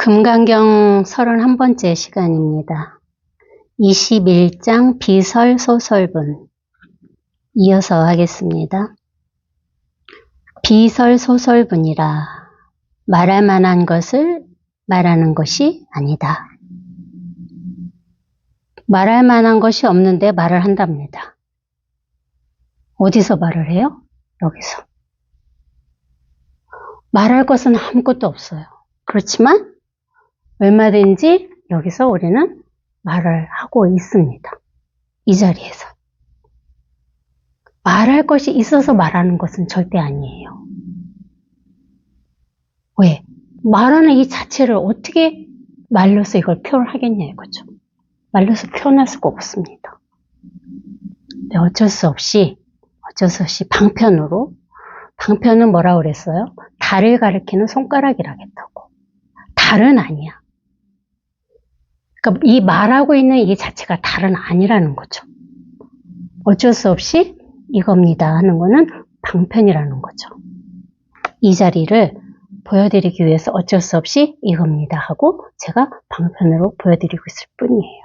금강경 31번째 시간입니다. 21장 비설소설분 이어서 하겠습니다. 비설소설분이라 말할 만한 것을 말하는 것이 아니다. 말할 만한 것이 없는데 말을 한답니다. 어디서 말을 해요? 여기서. 말할 것은 아무것도 없어요. 그렇지만 얼마든지 여기서 우리는 말을 하고 있습니다. 이 자리에서. 말할 것이 있어서 말하는 것은 절대 아니에요. 왜? 말하는 이 자체를 어떻게 말로서 이걸 표현하겠냐 이거죠. 말로서 표현할 수가 없습니다. 근데 어쩔 수 없이 방편은 뭐라고 그랬어요? 달을 가리키는 손가락이라겠다고. 달은 아니야. 그러니까 이 말하고 있는 이 자체가 달은 아니라는 거죠. 어쩔 수 없이 이겁니다 하는 거는 방편이라는 거죠. 이 자리를 보여드리기 위해서 어쩔 수 없이 이겁니다 하고 제가 방편으로 보여드리고 있을 뿐이에요.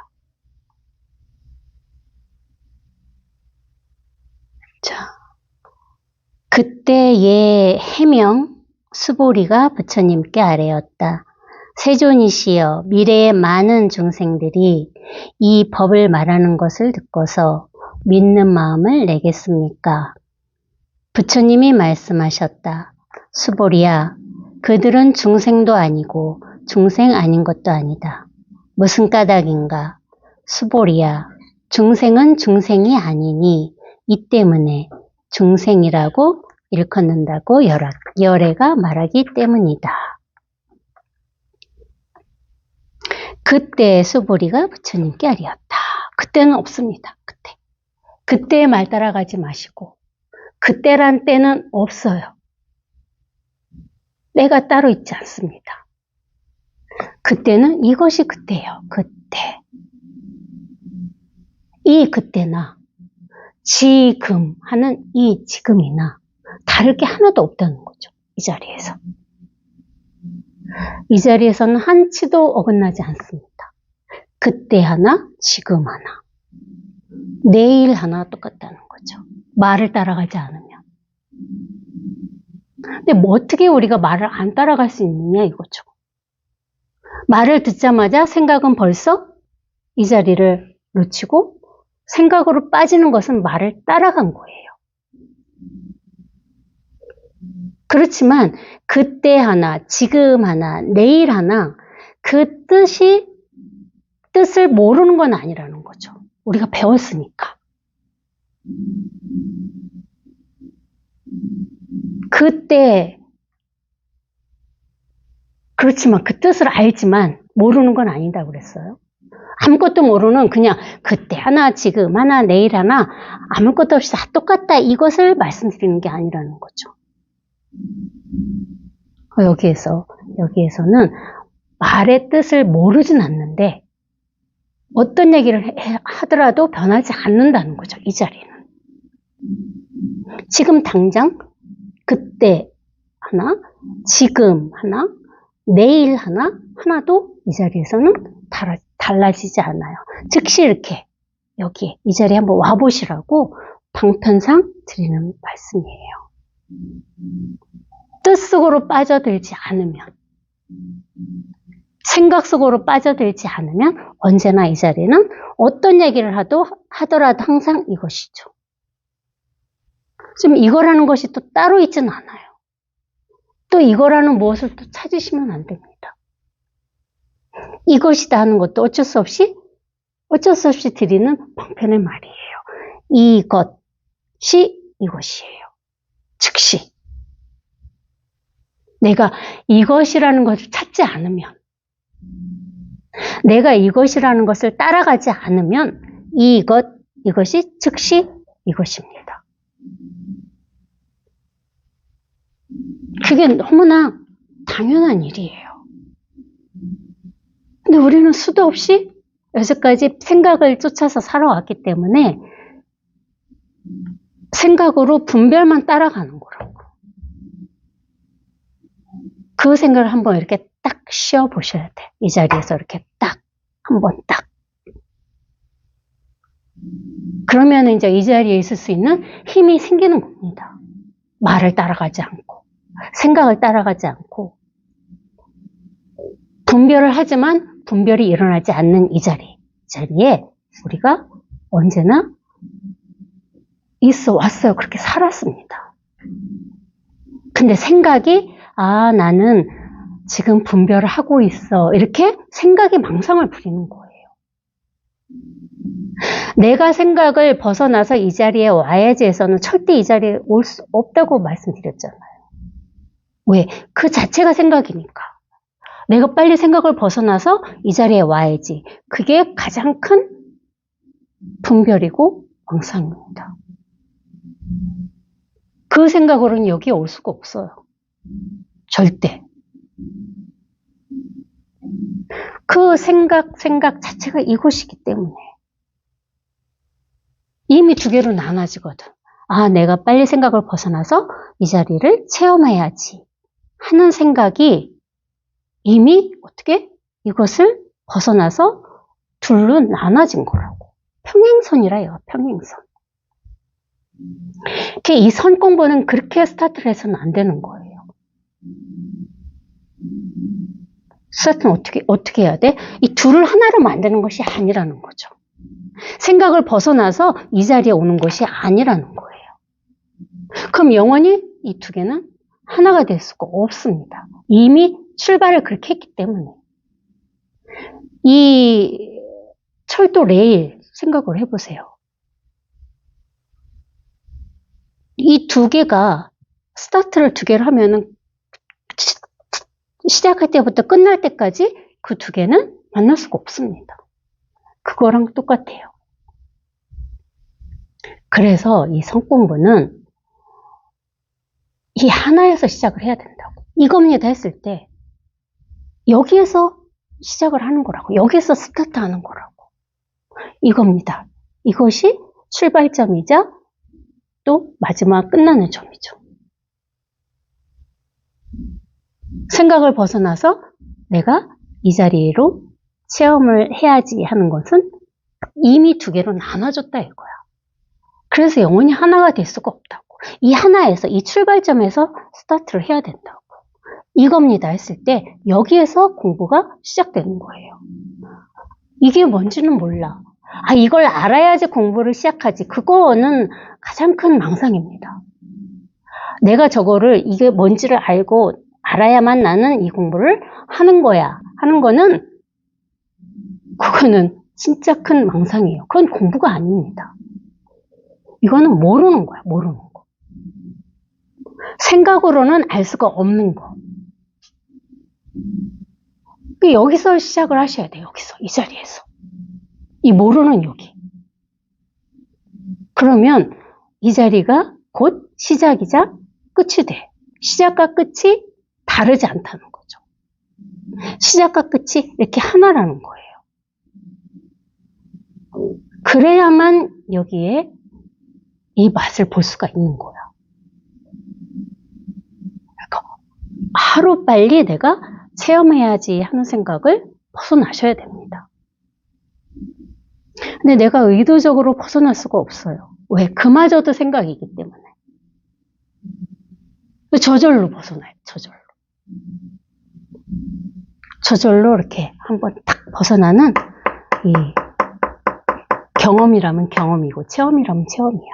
자, 그때의 해명 수보리가 부처님께 아뢰었다. 세존이시여, 미래의 많은 중생들이 이 법을 말하는 것을 듣고서 믿는 마음을 내겠습니까? 부처님이 말씀하셨다. 수보리야, 그들은 중생도 아니고 중생 아닌 것도 아니다. 무슨 까닭인가? 수보리야, 중생은 중생이 아니니 이 때문에 중생이라고 일컫는다고 열애가 말하기 때문이다. 그때 수보리가 부처님께 아뢰었다. 그때는 없습니다. 그때의 말 따라가지 마시고 그때란 때는 없어요. 때가 따로 있지 않습니다. 그때는 이것이 그때예요. 그때. 이 그때나 지금 하는 이 지금이나 다를 게 하나도 없다는 거죠. 이 자리에서. 이 자리에서는 한치도 어긋나지 않습니다. 그때 하나, 지금 하나, 내일 하나 똑같다는 거죠. 말을 따라가지 않으면. 근데 뭐 어떻게 우리가 말을 안 따라갈 수 있느냐 이거죠. 말을 듣자마자 생각은 벌써 이 자리를 놓치고 생각으로 빠지는 것은 말을 따라간 거예요. 그렇지만 그때 하나, 지금 하나, 내일 하나 그 뜻을 모르는 건 아니라는 거죠. 우리가 배웠으니까. 그때 그렇지만 그 뜻을 알지만 모르는 건 아니다고 그랬어요. 아무것도 모르는 그냥 그때 하나, 지금 하나, 내일 하나 아무것도 없이 다 똑같다 이것을 말씀드리는 게 아니라는 거죠. 여기에서는 말의 뜻을 모르진 않는데 어떤 얘기를 하더라도 변하지 않는다는 거죠. 이 자리는. 지금 당장 그때 하나, 지금 하나, 내일 하나도 이 자리에서는 달라지지 않아요. 즉시 이렇게 여기 이 자리에 한번 와보시라고 방편상 드리는 말씀이에요. 뜻 속으로 빠져들지 않으면, 생각 속으로 빠져들지 않으면 언제나 이 자리는 어떤 얘기를 하더라도 항상 이것이죠. 지금 이거라는 것이 또 따로 있지는 않아요. 또 이거라는 무엇을 또 찾으시면 안 됩니다. 이것이다 하는 것도 어쩔 수 없이 드리는 방편의 말이에요. 이것이 이것이에요. 즉시. 내가 이것이라는 것을 찾지 않으면, 내가 이것이라는 것을 따라가지 않으면 이것이 즉시 이것입니다. 그게 너무나 당연한 일이에요. 근데 우리는 수도 없이 여태까지 생각을 쫓아서 살아왔기 때문에 생각으로 분별만 따라가는 거라고. 그 생각을 한번 이렇게 딱 쉬어 보셔야 돼. 이 자리에서 이렇게 딱, 한번 딱. 그러면 이제 이 자리에 있을 수 있는 힘이 생기는 겁니다. 말을 따라가지 않고, 생각을 따라가지 않고, 분별을 하지만 분별이 일어나지 않는 이 자리에 우리가 언제나 있어 왔어요. 그렇게 살았습니다. 근데 생각이, 아, 나는 지금 분별을 하고 있어. 이렇게 생각이 망상을 부리는 거예요. 내가 생각을 벗어나서 이 자리에 와야지 해서는 절대 이 자리에 올 수 없다고 말씀드렸잖아요. 왜? 그 자체가 생각이니까. 내가 빨리 생각을 벗어나서 이 자리에 와야지. 그게 가장 큰 분별이고 망상입니다. 그 생각으로는 여기에 올 수가 없어요. 절대. 그 생각 자체가 이곳이기 때문에 이미 두 개로 나눠지거든. 아, 내가 빨리 생각을 벗어나서 이 자리를 체험해야지 하는 생각이 이미 어떻게 이것을 벗어나서 둘로 나눠진 거라고. 평행선이라 해요. 평행선. 이 선 공부는 그렇게 스타트를 해서는 안 되는 거예요. 스타트는 어떻게 해야 돼? 이 둘을 하나로 만드는 것이 아니라는 거죠. 생각을 벗어나서 이 자리에 오는 것이 아니라는 거예요. 그럼 영원히 이 두 개는 하나가 될 수가 없습니다. 이미 출발을 그렇게 했기 때문에. 이 철도 레일 생각을 해보세요. 이 두 개가 스타트를 두 개를 하면은 시작할 때부터 끝날 때까지 그 두 개는 만날 수가 없습니다. 그거랑 똑같아요. 그래서 이 성공부는 이 하나에서 시작을 해야 된다고. 이겁니다 했을 때 여기에서 시작을 하는 거라고. 여기에서 스타트 하는 거라고. 이겁니다. 이것이 출발점이자 또 마지막 끝나는 점이죠. 생각을 벗어나서 내가 이 자리로 체험을 해야지 하는 것은 이미 두 개로 나눠졌다 이거야. 그래서 영원히 하나가 될 수가 없다고. 이 하나에서, 이 출발점에서 스타트를 해야 된다고. 이겁니다 했을 때 여기에서 공부가 시작되는 거예요. 이게 뭔지는 몰라. 아, 이걸 알아야지 공부를 시작하지. 그거는 가장 큰 망상입니다. 내가 저거를 이게 뭔지를 알고 알아야만 나는 이 공부를 하는 거야. 하는 거는 그거는 진짜 큰 망상이에요. 그건 공부가 아닙니다. 이거는 모르는 거야. 모르는 거. 생각으로는 알 수가 없는 거. 여기서 시작을 하셔야 돼요. 여기서. 이 자리에서. 이 모르는 여기. 그러면 이 자리가 곧 시작이자 끝이 돼. 시작과 끝이 다르지 않다는 거죠. 시작과 끝이 이렇게 하나라는 거예요. 그래야만 여기에 이 맛을 볼 수가 있는 거야. 그러니까 하루빨리 내가 체험해야지 하는 생각을 벗어나셔야 됩니다. 근데 내가 의도적으로 벗어날 수가 없어요. 왜? 그마저도 생각이기 때문에. 저절로 벗어나요. 저절로 이렇게 한번 딱 벗어나는 이 경험이라면 경험이고 체험이라면 체험이야.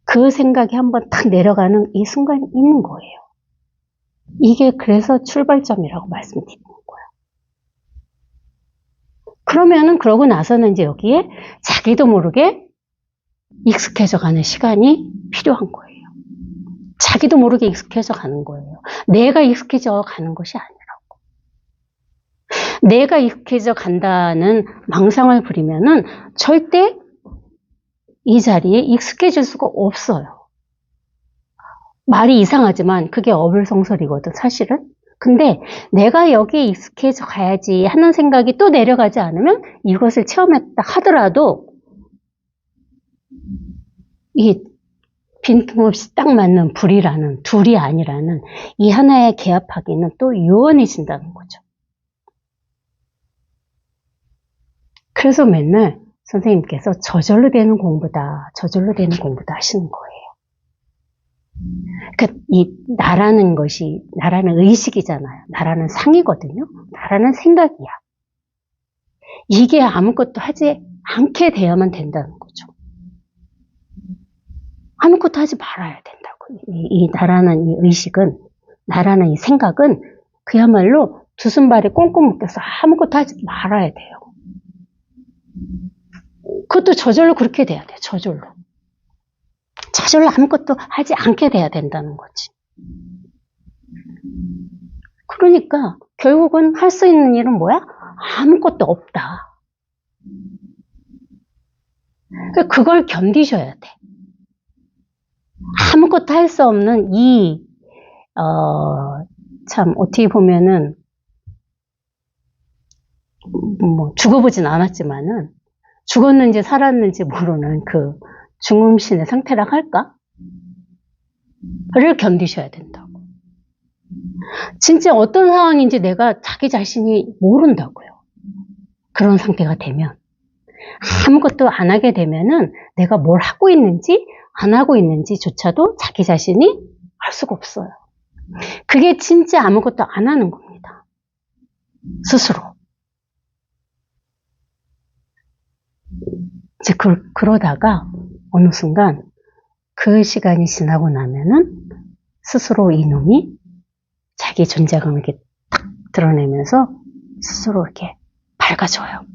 그 생각이 한번 딱 내려가는 이 순간이 있는 거예요. 이게 그래서 출발점이라고 말씀드리는 거예요. 그러면은 그러고 나서는 이제 여기에 자기도 모르게 익숙해져 가는 시간이 필요한 거예요. 자기도 모르게 익숙해져 가는 거예요. 내가 익숙해져 가는 것이 아니라고. 내가 익숙해져 간다는 망상을 부리면은 절대 이 자리에 익숙해질 수가 없어요. 말이 이상하지만 그게 어불성설이거든, 사실은. 근데 내가 여기에 익숙해져 가야지 하는 생각이 또 내려가지 않으면 이것을 체험했다 하더라도 이 빈틈없이 딱 맞는 불이라는, 둘이 아니라는 이 하나의 개합하기는 또 유원해진다는 거죠. 그래서 맨날 선생님께서 저절로 되는 공부다, 저절로 되는 공부다 하시는 거예요. 그러니까 이 나라는 것이, 나라는 의식이잖아요. 나라는 상이거든요. 나라는 생각이야. 이게 아무것도 하지 않게 되어야만 된다는 거죠. 아무것도 하지 말아야 된다고. 이 나라는 이 의식은, 나라는 이 생각은 그야말로 두 손발에 꽁꽁 묶여서 아무것도 하지 말아야 돼요. 그것도 저절로 그렇게 돼야 돼요. 저절로. 저절로 아무것도 하지 않게 돼야 된다는 거지. 그러니까 결국은 할 수 있는 일은 뭐야? 아무것도 없다. 그걸 견디셔야 돼. 아무것도 할 수 없는 참 어떻게 보면은 뭐 죽어보진 않았지만은 죽었는지 살았는지 모르는 그 중음신의 상태라 할까? 를 견디셔야 된다고. 진짜 어떤 상황인지 내가 자기 자신이 모른다고요. 그런 상태가 되면. 아무것도 안 하게 되면은 내가 뭘 하고 있는지 안 하고 있는지조차도 자기 자신이 알 수가 없어요. 그게 진짜 아무것도 안 하는 겁니다. 스스로. 이제 그러다가 어느 순간 그 시간이 지나고 나면은 스스로 이놈이 자기 존재감을 이렇게 딱 드러내면서 스스로 이렇게 밝아져요.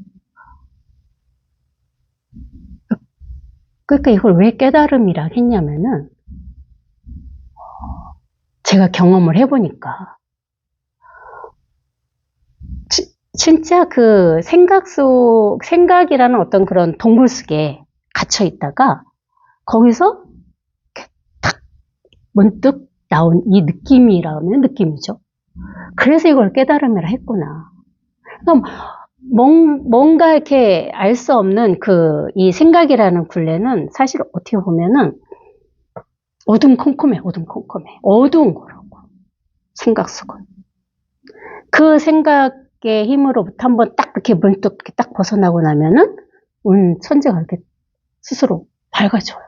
그러니까 이걸 왜 깨달음이라 했냐면은 제가 경험을 해보니까 진짜 그 생각이라는 어떤 그런 동굴 속에 갇혀 있다가 거기서 탁 문득 나온 이 느낌이라면 느낌이죠. 그래서 이걸 깨달음이라 했구나. 그럼 뭔가 이렇게 알 수 없는 이 생각이라는 굴레는 사실 어떻게 보면은 어둠컴컴해. 어두운 거라고. 생각 속은. 그 생각의 힘으로부터 한번 딱 이렇게 문득 이렇게 딱 벗어나고 나면은 천재가 이렇게 스스로 밝아져요.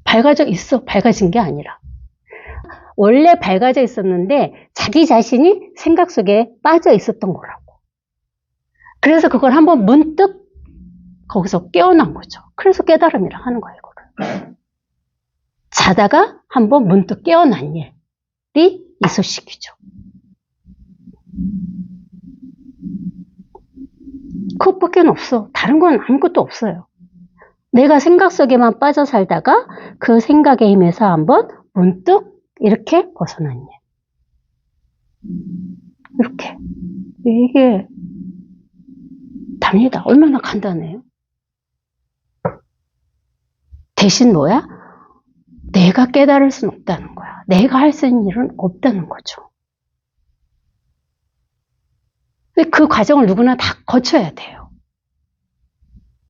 밝아져 있어. 밝아진 게 아니라. 원래 밝아져 있었는데 자기 자신이 생각 속에 빠져 있었던 거라고. 그래서 그걸 한번 문득 거기서 깨어난 거죠. 그래서 깨달음이라 하는 거예요, 이거를. 자다가 한번 문득 깨어난 일이 이소식이죠. 그것밖에 없어. 다른 건 아무것도 없어요. 내가 생각 속에만 빠져 살다가 그 생각의 힘에서 한번 문득 이렇게 벗어난 일. 이렇게. 이게 답니다. 얼마나 간단해요. 대신 뭐야? 내가 깨달을 수는 없다는 거야. 내가 할 수 있는 일은 없다는 거죠. 그 과정을 누구나 다 거쳐야 돼요.